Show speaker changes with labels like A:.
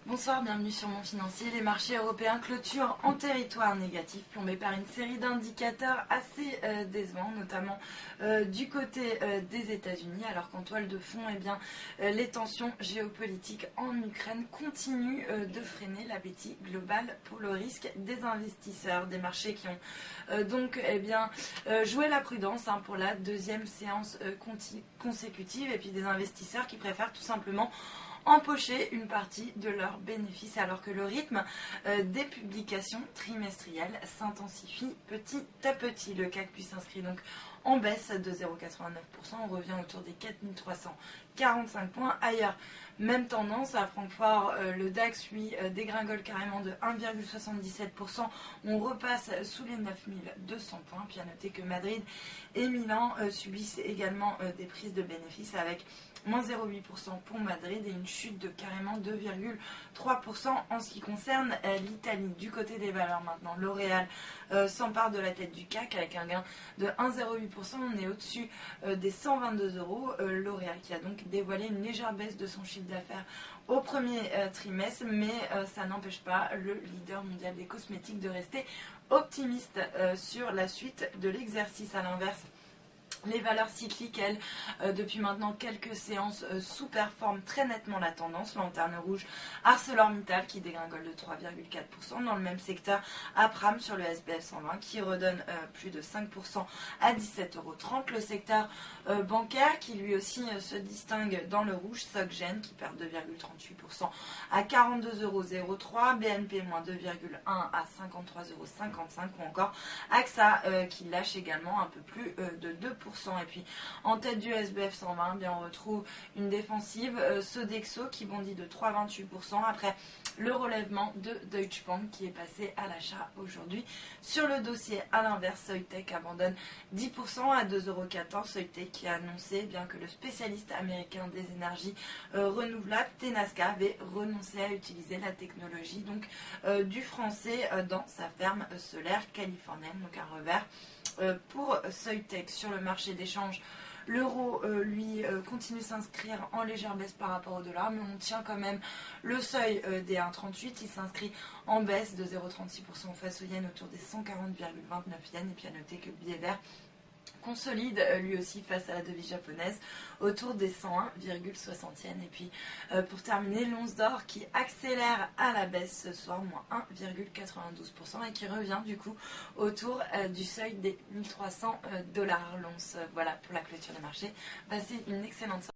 A: Bonsoir, bienvenue sur Mon Financier. Les marchés européens clôturent en territoire négatif, plombés par une série d'indicateurs assez décevants, notamment du côté des États-Unis, alors qu'en toile de fond, les tensions géopolitiques en Ukraine continuent de freiner l'appétit global pour le risque des investisseurs. Des marchés qui ont joué la prudence pour la deuxième séance consécutive, et puis des investisseurs qui préfèrent tout simplement empocher une partie de leurs bénéfices alors que le rythme des publications trimestrielles s'intensifie petit à petit. Le CAC s'inscrit donc en baisse de 0,89%, on revient autour des 4345 points. Ailleurs, même tendance à Francfort, le DAX lui dégringole carrément de 1,77%, on repasse sous les 9200 points. Puis à noter que Madrid et Milan subissent également des prises de bénéfices avec moins 0,8% pour Madrid et une chute de carrément 2,3% en ce qui concerne l'Italie. Du côté des valeurs maintenant, L'Oréal s'empare de la tête du CAC avec un gain de 1,08%, on est au-dessus des 122 euros. L'Oréal qui a donc dévoilé une légère baisse de son chiffre d'affaires au premier trimestre, mais ça n'empêche pas le leader mondial des cosmétiques de rester optimiste sur la suite de l'exercice. À l'inverse, les valeurs cycliques, elles, depuis maintenant quelques séances, sous-performent très nettement la tendance. Lanterne rouge, ArcelorMittal qui dégringole de 3,4%. Dans le même secteur, Apram sur le SBF 120 qui redonne plus de 5% à 17,30 €. Le secteur bancaire qui lui aussi se distingue dans le rouge. SocGen qui perd 2,38% à 42,03 €. BNP moins 2,1 à 53,55 € ou encore AXA qui lâche également un peu plus de 2%. Et puis en tête du SBF 120, bien on retrouve une défensive Sodexo qui bondit de 3,28% après le relèvement de Deutsche Bank qui est passé à l'achat aujourd'hui. Sur le dossier, à l'inverse, Soitec abandonne 10% à 2,14 €. Soitec qui a annoncé bien que le spécialiste américain des énergies renouvelables, Tenaska, avait renoncé à utiliser la technologie du français dans sa ferme solaire californienne. Donc un revers pour Soitec. Sur le marché d'échange, l'euro, lui, continue de s'inscrire en légère baisse par rapport au dollar, mais on tient quand même le seuil des 1,38. Il s'inscrit en baisse de 0,36% face au yen autour des 140,29 yens. Et puis à noter que le billet vert consolide lui aussi face à la devise japonaise autour des 101,60 yens. Et puis pour terminer, l'once d'or qui accélère à la baisse ce soir, moins 1,92%, et qui revient du coup autour du seuil des 1300 $ l'once. Voilà pour la clôture des marchés. Passez une excellente soirée.